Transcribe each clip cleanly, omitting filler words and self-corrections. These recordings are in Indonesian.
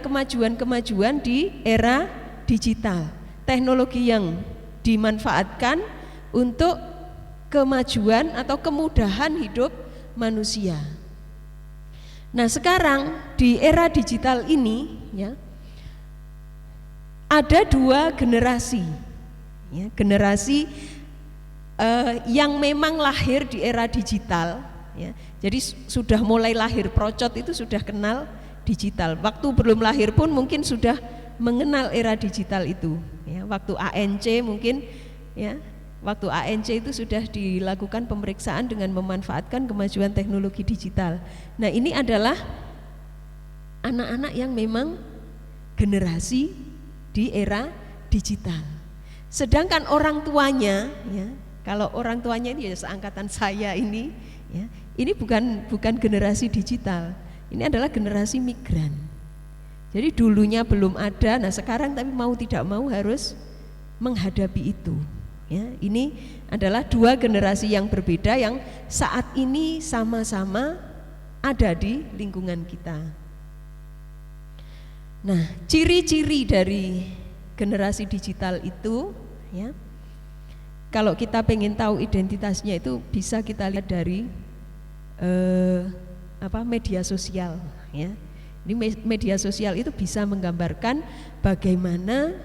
kemajuan-kemajuan di era digital, teknologi yang dimanfaatkan untuk kemajuan atau kemudahan hidup manusia. Nah, sekarang di era digital ini ya, ada dua generasi ya, generasi yang memang lahir di era digital ya. Jadi sudah mulai lahir, procot itu sudah kenal digital. Waktu belum lahir pun mungkin sudah mengenal era digital itu ya. Waktu ANC mungkin ya, waktu ANC itu sudah dilakukan pemeriksaan dengan memanfaatkan kemajuan teknologi digital. Nah, ini adalah anak-anak yang memang generasi di era digital. Sedangkan orang tuanya ya, kalau orang tuanya ini ya seangkatan saya ini ya, ini bukan generasi digital. Ini adalah generasi migran. Jadi dulunya belum ada, nah sekarang tapi mau tidak mau harus menghadapi itu. Ya, ini adalah dua generasi yang berbeda yang saat ini sama-sama ada di lingkungan kita. Nah, ciri-ciri dari generasi digital itu, ya, kalau kita pengen tahu identitasnya itu bisa kita lihat dari media sosial. Ya. Ini media sosial itu bisa menggambarkan bagaimana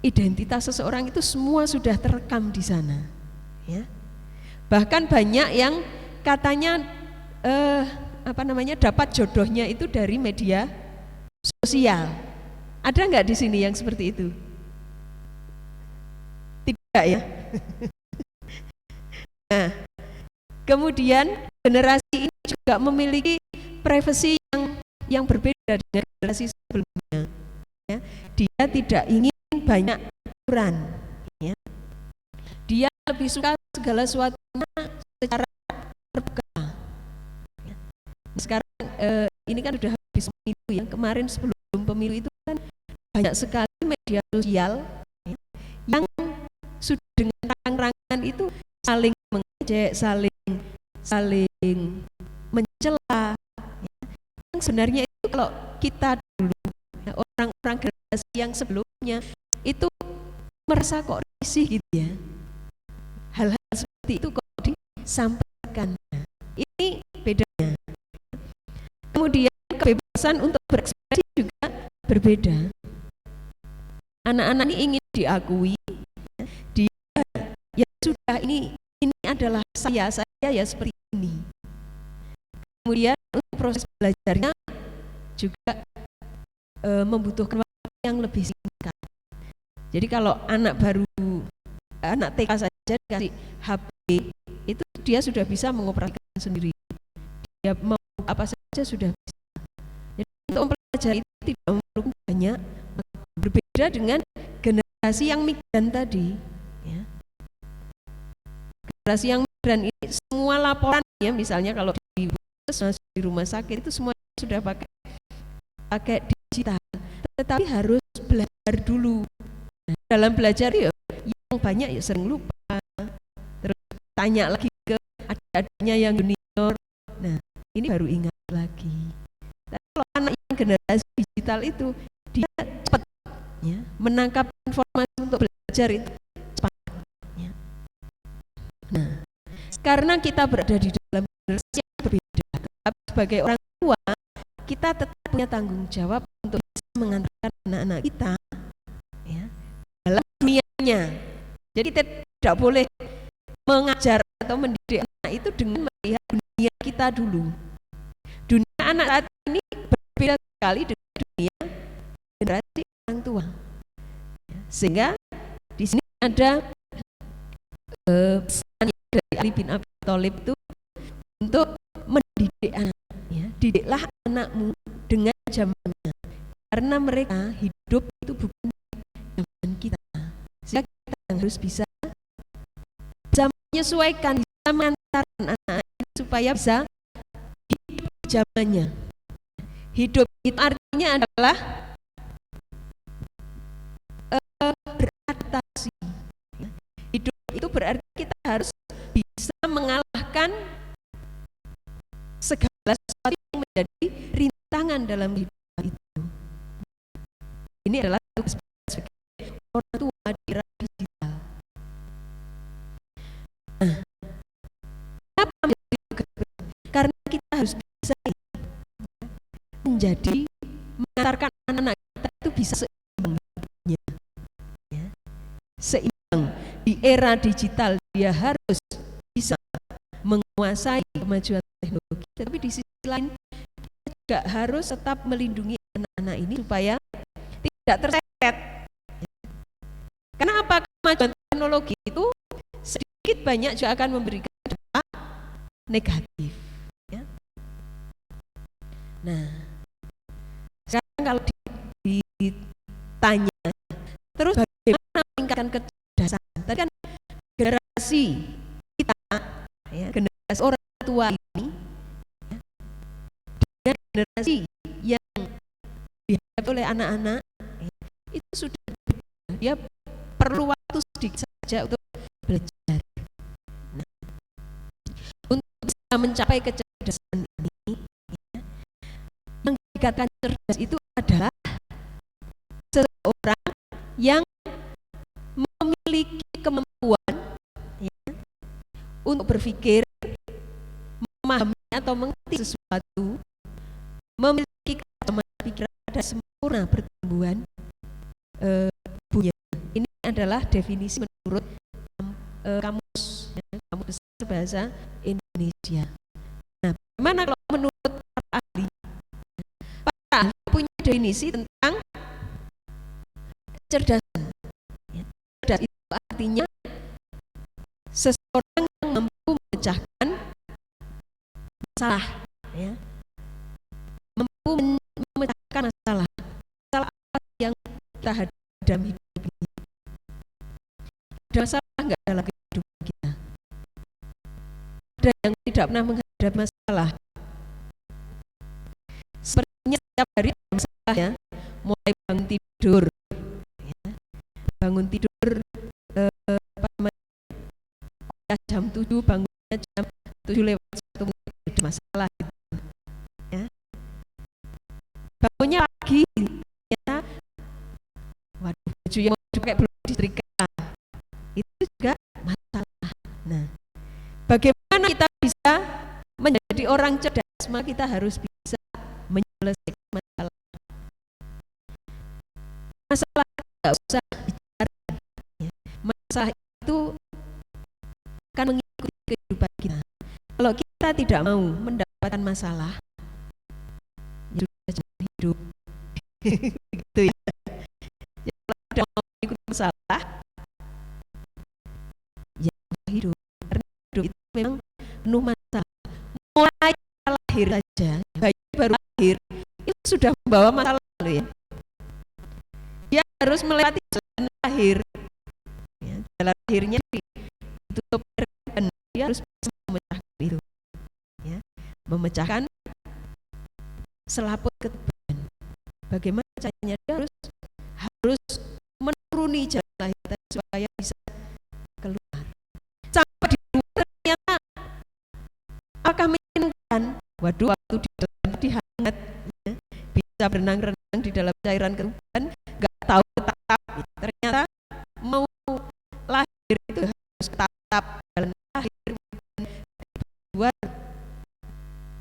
identitas seseorang itu semua sudah terekam di sana. Ya. Bahkan banyak yang katanya dapat jodohnya itu dari media sosial. Ada nggak di sini yang seperti itu? Tidak ya. Nah, kemudian generasi ini juga memiliki privasi yang berbeda dengan generasi sebelumnya. Ya. Dia tidak ingin banyak aturan. Ya. Dia lebih suka segala sesuatunya secara terbuka. Ya. Sekarang ini kan sudah habis pemilu ya. Kemarin sebelum pemilu itu kan banyak sekali media sosial ya, yang sudah dengan terang-terangan itu saling mengejek, saling mencela. Yang sebenarnya itu kalau kita dulu ya, orang-orang generasi yang sebelumnya itu merasa kok risih gitu ya, hal-hal seperti itu kok disampaikan. Ini bedanya. Kemudian kebebasan untuk berekspresi juga berbeda. Anak-anak ini ingin diakui, dia ya sudah ini adalah saya ya seperti ini. Kemudian untuk proses belajarnya juga membutuhkan waktu yang lebih singkat. Jadi kalau anak TK saja dikasih HP itu dia sudah bisa mengoperasikan sendiri. Dia mau apa saja sudah bisa. Jadi untuk mempelajari itu tidak memerlukan banyak, berbeda dengan generasi yang migran tadi. Ya. Generasi yang migran ini semua laporan ya, misalnya kalau di rumah sakit itu semuanya sudah pakai digital, tetapi harus belajar dulu. Nah, dalam belajar ya yang banyak ya sering lupa, terus tanya lagi ke adik-adiknya yang junior. Nah, ini baru ingat lagi. Tapi kalau anak yang generasi digital itu dia cepat ya, menangkap informasi untuk belajar itu cepat. Ya. Nah, karena kita berada di dalam generasi yang berbeda, tapi sebagai orang tua kita tetap punya tanggung jawab untuk bisa mengantarkan anak-anak kita ya, dalam dunianya. Jadi tidak boleh mengajar atau mendidik anak itu dengan melihat dunia kita dulu. Dunia anak saat ini berbeda sekali dengan dunia generasi orang tua. Sehingga di sini ada pesan dari Ali bin Abi Thalib itu untuk mendidik anak. Ya, didiklah anakmu dengan zamannya, karena mereka hidup itu bukan zaman kita. Sehingga kita harus bisa menyesuaikan, bisa mengantarkan anak supaya bisa hidup di zamannya. Hidup itu artinya adalah beradaptasi. Hidup itu berarti kita harus bisa mengalahkan segala sesuatu yang menjadi rintangan dalam hidup Ini adalah tugas sebagai orang tua di era digital. Nah, kenapa menjadi tugas berat? Karena kita harus bisa menjadi mengantarkan anak-anak kita itu bisa seimbang hidupnya, ya. Seimbang di era digital, dia harus bisa menguasai kemajuan teknologi, tapi di sisi lain kita juga harus tetap melindungi anak-anak ini supaya tidak terseret. Karena apa? Kemajuan teknologi itu sedikit banyak juga akan memberikan dampak negatif, ya. Nah, sekarang kalau ditanya terus bagaimana meningkatkan kecerdasan, tadi kan generasi kita, ya, generasi orang tua ini, ya, dengan generasi yang dihadapi oleh anak-anak, ya, itu sudah berbeda. Dia perlu waktu sedikit saja untuk belajar. Nah, untuk bisa mencapai kecerdasan ini, ya, yang dikatakan cerdas itu adalah seseorang yang memiliki kemampuan, ya, untuk berpikir, memahami atau mengerti sesuatu, memiliki kacamata pikiran dan sempurna pertumbuhan tubuhnya. Ini adalah definisi menurut kamus besar bahasa Indonesia. Nah, bagaimana kalau menurut para ahli? Para ahli punya definisi tentang kecerdasan. Cerdas itu artinya seseorang yang mampu memecahkan masalah, ya, mampu memecahkan masalah apa yang kita hadapi dalam hidup ini. Ada masalah enggak dalam kehidupan kita? Ada yang tidak pernah menghadapi masalah? Sepertinya setiap hari ada masalah, ya. Mulai bangun tidur, ya. Bangun tidur jam 7, bangunnya jam 7:01 ada masalah, ya. Bangunnya lagi, ya, waduh, baju yang mau dipakai belum disetrika, itu juga masalah. Nah, bagaimana kita bisa menjadi orang cerdas? Maka kita harus bisa menyelesaikan masalah. Masalah tidak usah bicara, ya. Masalah itu akan mengikuti kehidupan kita. Kalau kita tidak mau mendapatkan masalah, ya sudah, jangan hidup. Gitu, ya. Kalau tidak mau mengikuti masalah, ya jangan hidup. Karena hidup itu memang penuh masalah. Mulai lahir saja, bayi baru lahir itu sudah membawa masalah, ya. Dia harus melewati jalan lahir, ya. Jalan lahirnya ditutup, dan dia harus bisa memecahkan itu, ya. Memecahkan selaput ketuban. Bagaimana caranya? Dia harus menuruni jalan lahir supaya bisa keluar. Sampai di luar ternyata apakah menyenangkan? Waduh, waktu di dalam dihangat, ya, bisa berenang-renang di dalam cairan ketuban, nggak tahu tetap. Ternyata mau lahir itu harus tetap jalan lahir, luar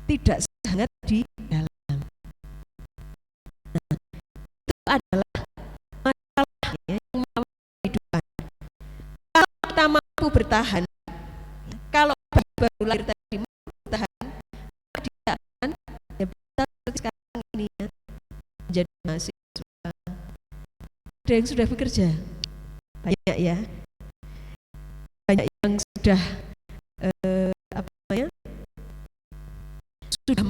tidak sehangat di dalam. Nah, itu adalah masalah, ya, yang melawan kehidupan. Kalau kita mampu bertahan, ya, kalau baru lahir tadi mampu bertahan, dia akan, ya, bisa seperti sekarang ini, ya, menjadi mahasiswa. Ada yang sudah bekerja, banyak, ya, banyak yang sudah apa namanya, sudah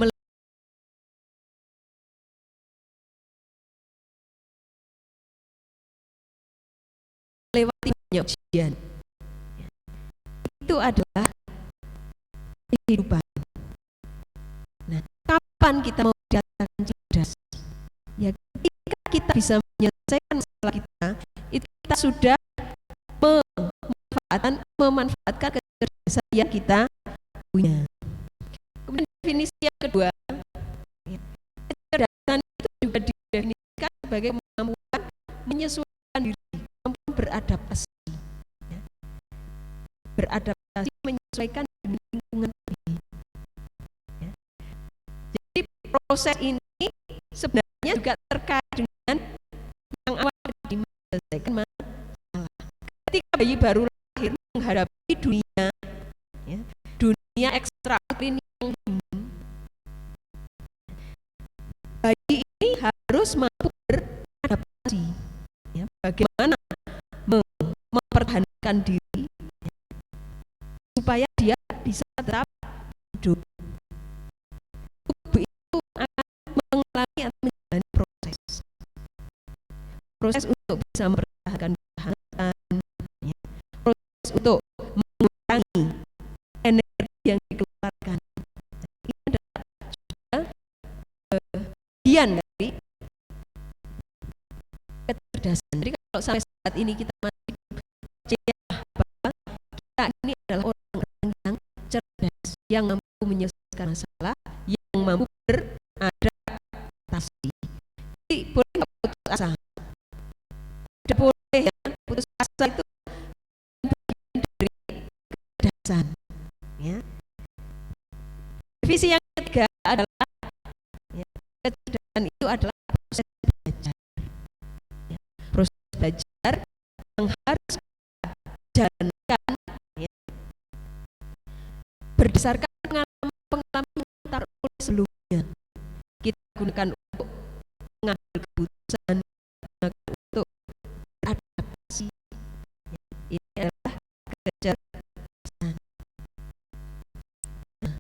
melewati banyak ujian. Itu adalah kehidupan. Nah, kapan kita mau dikatakan cerdas? Ya, ketika kita bisa menyelesaikan masalah kita, itu kita sudah memanfaatkan kecerdasan yang kita punya. Kemudian definisi yang kedua, kecerdasan itu juga didefinisikan sebagai kemampuan beradaptasi, ya. Beradaptasi menyesuaikan dengan lingkungan ini, ya. Jadi proses ini sebenarnya juga terkait dengan yang awal tadi, menyelesaikan masalah. Ketika bayi baru lahir menghadapi dunia, ya, dunia ekstraordinari yang bayi ini harus mampu beradaptasi, ya, bagaimana mempertahankan diri, ya, supaya dia bisa tetap hidup. Tubuh itu akan mengalami atau menjalani proses untuk bisa mempertahankan kehangatan, ya, proses untuk mengurangi energi yang dikeluarkan. Ini adalah juga bagian dari kecerdasan. Jadi kalau sampai saat ini kita masih percaya bahwa kita ini adalah orang-orang yang cerdas, yang mampu menyelesaikan masalah, yang mampu beradaptasi. Jadi boleh nggak putus asa? Tidak boleh, ya. Putus asa itu bagian dari kecerdasan, ya. Visi yang ketiga adalah, ya, kecerdasan itu adalah proses belajar, ya. Proses belajar yang harus dijalankan, ya, berdasarkan pengalaman yang oleh sebelumnya. Kita gunakan untuk mengambil keputusan, untuk beradaptasi, ya. Ini adalah kecerdasan. Nah,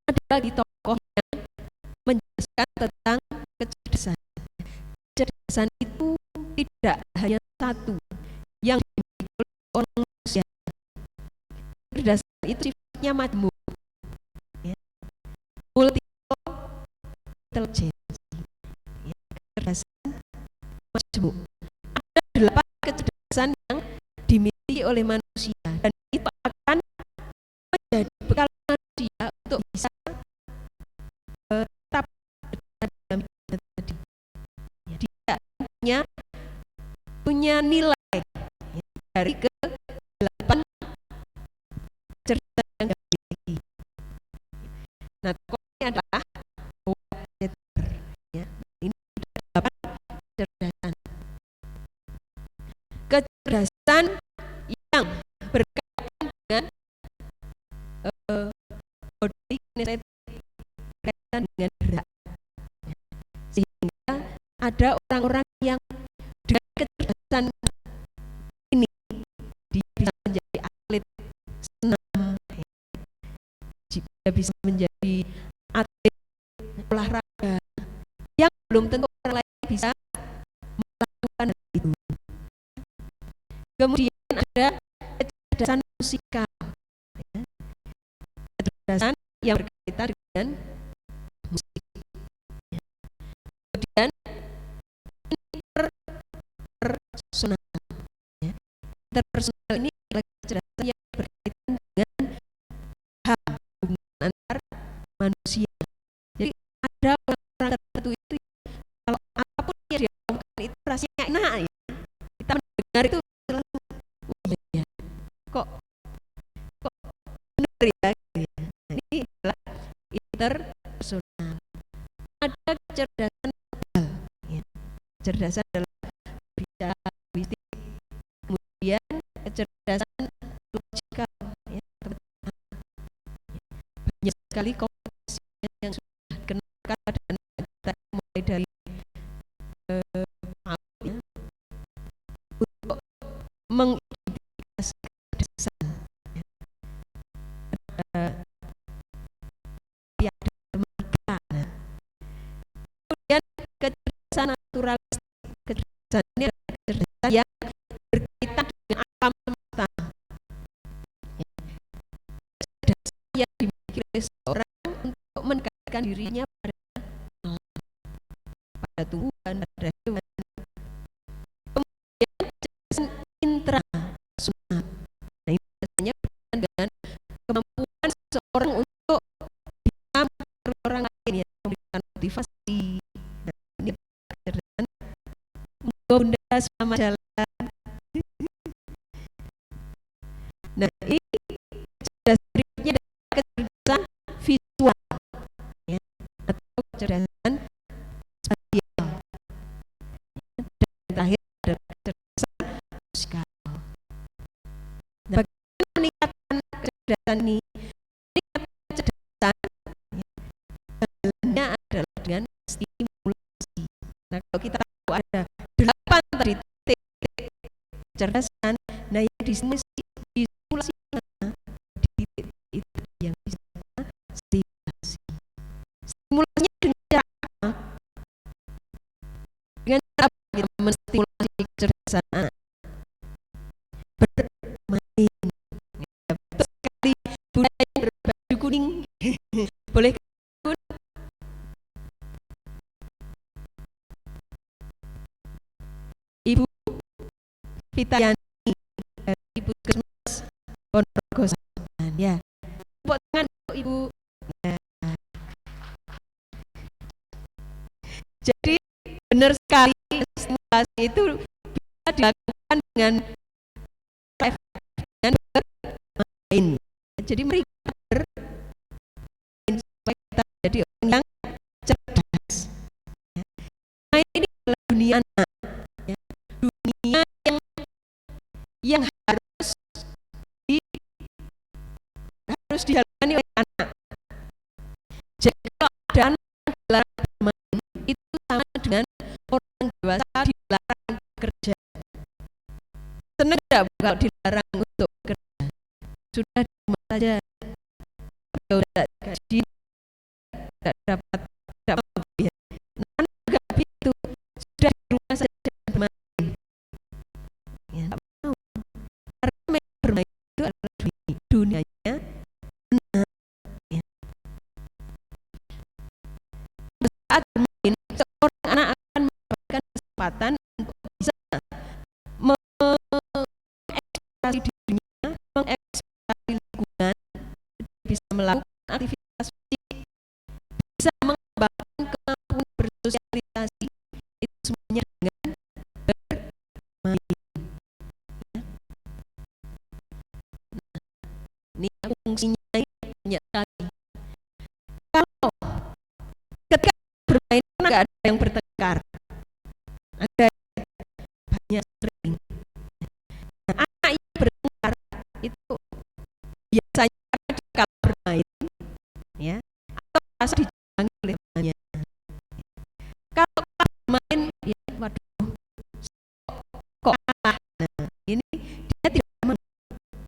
ada lagi tokoh yang menjelaskan tentang kecerdasan. Kecerdasan itu tidak hanya satu yang dimiliki oleh orang manusia. Kecerdasan itu sifatnya majmuk, ya, multiple intelligence, ya, kecerdasan majmuk. Ada 8 kecerdasan yang dimiliki oleh manusia, dan itu akan menjadi bekal manusia untuk bisa tetap dalam hidup tadi. Ya, dia punya nilai, ya, dari ke-8 kecerdasan yang dimiliki. Nah, tokohnya adalah Peter, ya. Ini 8 kecerdasan. Kecerdasan yang berkaitan dengan body kinetic, berkaitan dengan gerak, ya. Sehingga ada orang-orang yang dengan kecerdasan ini dia bisa menjadi atlet senam, ya. Dia bisa menjadi atlet olahraga yang belum tentu orang lain bisa melakukan itu. Kemudian ada kecerdasan musikal, ya. Kecerdasan yang berkaitan dengan musik, ya. Kemudian interpersonal, ya. Interpersonal ini adalah kecerdasan yang berkaitan dengan hubungan antar manusia. Jadi ada orang-orang tertentu itu kalau apapun yang dia lakukan itu rasanya enak, ya. Kita mendengar itu selalu, oh iya, kok benar ya, gitu, ya. Nah, ini adalah interpersonal. Ada kecerdasan verbal, ya. Kecerdasan dalam berbicara, linguistik. Kemudian kecerdasan logikal, ya. Banyak sekali kompetensi yang sudah dikenalkan pada anak kita, mulai dari ya, untuk mengidentifikasi kecerdasan, ya. Pihak matematika. Nah, kemudian kecerdasan naturalistik. Kecerdasan ini adalah kecerdasan yang berkaitan dengan alam semesta, ya. Kecerdasan yang dimiliki oleh seorang untuk mendekatkan dirinya pada alam, pada tumbuhan, pada hewan. Kemudian kecerdasan intrapersonal. Nah, ini biasanya berkaitan dengan kemampuan seseorang untuk bisa mempengaruhi orang lain, ya, memberikan motivasi. Nah, ini kecerdasan selamat jalan. Nah, ini kecerdasan berikutnya adalah kecerdasan visual, ya, atau kecerdasan spasial. Dan terakhir adalah kecerdasan musikal. Nah, bagaimana meningkatkan kecerdasan ini? Meningkatkan kecerdasan, jalannya adalah dengan stimulasi. Nah, kalau kita tahu ada 8 tadi titik kecerdasan, nah yang distimulasi mana? Di titik itu yang bisa stimulasi. Stimulasinya dengan cara apa? Dengan cara apa kita menstimulasi kecerdasan anak? Bermain. Ya, betul sekali, budaya yang berbaju kuning. Boleh Ibu Fitayani dari Puskesmas Ponorogo Selatan, ya. Tepuk tangan untuk Ibu. Ya. Jadi benar sekali, stimulasi itu bisa dilakukan dengan bermain. Jadi mereka bermain supaya kita jadi orang yang cerdas. Nah, ini adalah dunia anak, ya. Dunia yang harus dijalani oleh anak. Jadi kalau ada anak yang dilarang bermain, itu sama dengan orang dewasa dilarang bekerja. Senang tidak kalau dilarang untuk bekerja? Sudah di rumah saja, tidak gaji, tidak dapat ya. Nah, anak juga begitu, sudah di rumah saja bermain, ya, tidak mau. Karena bermain itu adalah dunianya anak, ya. Saat bermain, seorang anak akan mendapatkan kesempatan untuk bisa mengeksplorasi dirinya, mengeksplorasi lingkungan, bisa melakukan aktivitas fisik, bisa mengembangkan kemampuan bersosialisasi, itu semuanya dengan bermain. Ya. Nah, ini fungsinya banyak sekali. Kalau ketika bermain nggak ada yang bertengkar, ada banyak sering. Nah, anak yang bertengkar itu biasanya kalau bermain, ya, atau merasa dijangi oleh temannya. Kalau bermain, ya, waduh, kok kalah. Nah, ini dia tidak menang,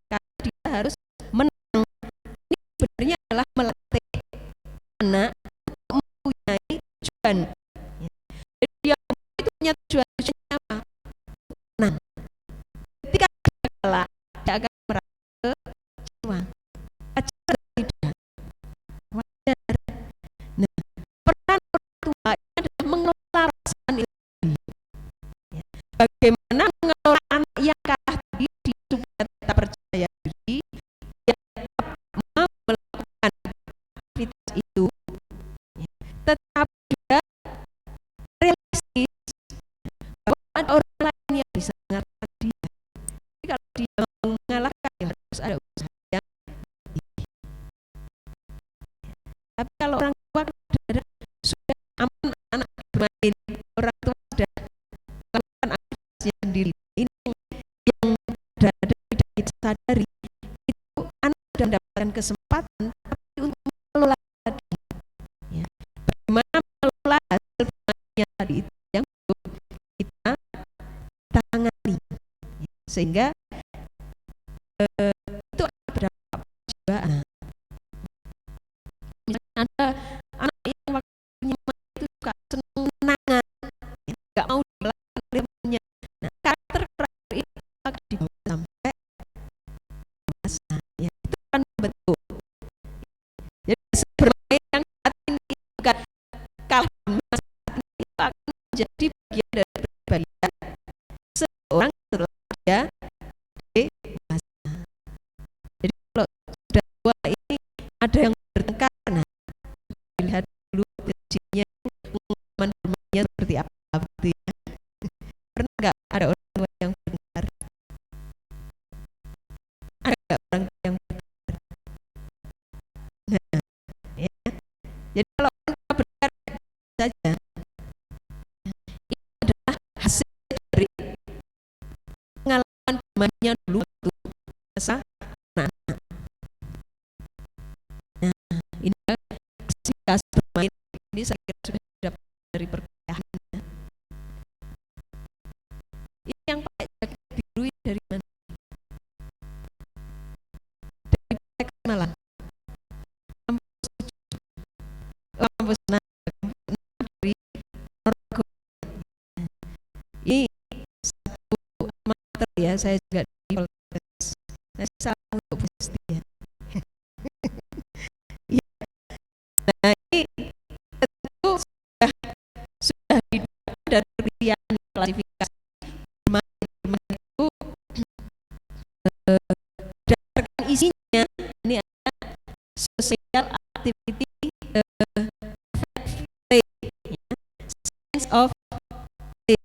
karena dia harus menang. Ini sebenarnya adalah melatih anak untuk mempunyai tujuan. Ya. Jadi dia itu punya tujuannya apa? Menang. Ketika dia kalah, dia akan merasa kecewa. Wajar tidak? Wajar. Nah, peran orang tua adalah mengelola perasaan itu. Ya. Bagaimana mengelola anak yang kalah tadi supaya tetap percaya diri, dia tetap mau melakukan aktivitas itu, ya, tetap juga realistis bahwa ada orang lain yang bisa mengalahkan dia. Jadi kalau dia mau mengalahkan, ya harus ada usaha yang lebih. Tapi kalau orang tua sudah aman anak bermain, orang tua sudah melakukan aktivitasnya sendiri, ini yang berada tidak kita sadari, itu anak sudah mendapatkan kesempatan tapi untuk mengelola tadi, ya. Bagaimana mengelola hasil bermainnya tadi itu yang kita tangani, ya. Sehingga itu ada berdampak juga anak. Misalnya ada anak yang waktunya itu suka senang menangan, ya, nggak mau dilakukan oleh temannya. Nah, karakter itu akan dibawa sampai dewasa, ya, itu kan bentuk. Jadi bermain yang saat ini bukan kalah saat ini, itu akan menjadi bagian dari kepribadian seorang setelah dia dewasa. Jadi kalau sudah tua ini ada yang bertengkar, nah, dilihat dulu pengalaman bermainnya seperti apa, gitu ya. Pernah nggak ada dari perkuliahannya. Ini yang pakai jaket biru dari mana? Dari Poltek Malang. Lampus dari Norgo. Ini satu amatir ya, saya juga di Poltek. Saya salah untuk pasti ya. Nah ini tentu sudah didapat dari pilihan klasifikasi bermain itu berdasarkan isinya. Ini ada social activity play, sense of play,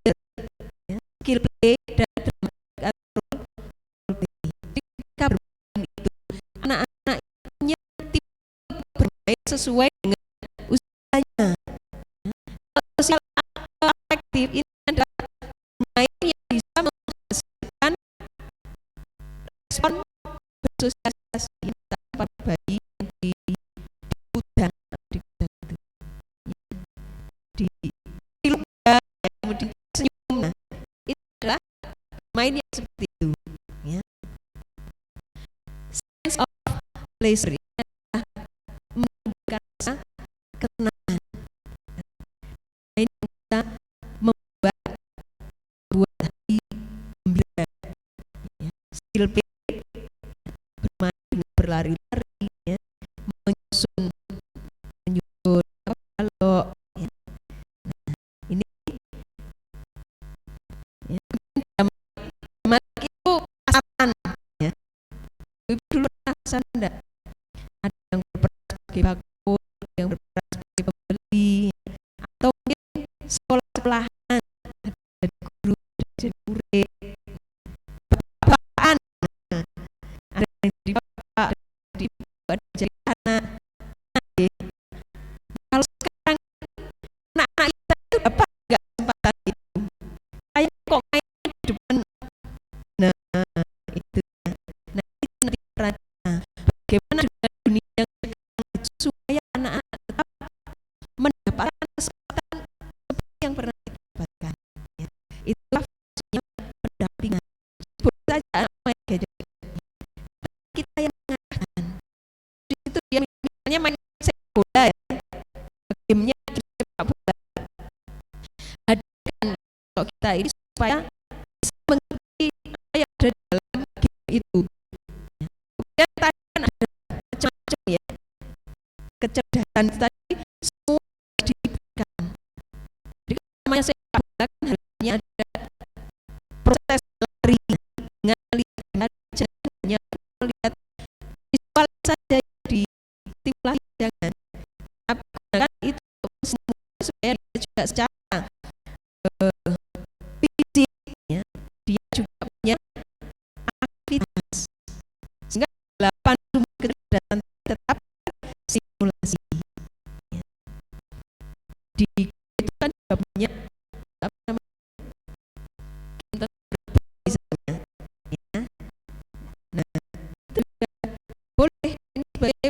skill play dan dramatic role play. Ketika bermain itu anak-anak punya tipe bermain sesuai dengan usianya. Sosial afektif ini adalah bermain yang bisa menghasilkan respon bersosialisasi tanpa bayi di gudang itu di lupa, kemudian senyum. Nah, itu adalah main yang seperti itu ya. Sense of pleasure adalah menunjukkan rasa ketenangan. Main yang bisa membuat hati gembira ya. Skill play bermain dengan berlari-lari ya, menyusun kalau ya. Nah, ini ya, dramatik itu pasangan ya. Ibu dulu pasangan enggak? Ada yang berperan sebagai bakul, yang berperan sebagai pembeli, atau mungkin sekolah-sekolahan ada guru, ada murid, bapak-bapakan, ada yang jadi bapak, ada yang jadi ibu, ada yang jadi anak. Kalau sekarang anak-anak kita itu dapat nggak kesempatan itu? Kayak kok mainnya di depan. Nah itu. Nah itu nanti perannya. Bagaimana dengan dunia yang sekarang itu supaya anak-anak tetap mendapatkan kesempatan seperti yang pernah kita dapatkan. Ya. Itulah fungsinya pendampingan. Sebut saja anak main gadget. Kita yang mengarahkan. Di situ dia misalnya main sepak bola ya. Gamenya sepak bola. Hadirkan kalau kita ini supaya bisa mengerti apa yang ada di dalam game itu. Kemudian tadi kan ada macam-macam ya, kecerdasan tadi semua diberikan. Jadi namanya sepak bola kan hanya ada proses lari, melihat hanya melihat visual saja di tim jangan. Tapi gunakan itu semua supaya dia juga secara fisik ya, dia juga punya aktivitas sehingga 8 sumber kecerdasan tetap simulasi ya. Di itu kan juga punya apa namanya misalnya ya. Nah itu juga boleh ini sebagai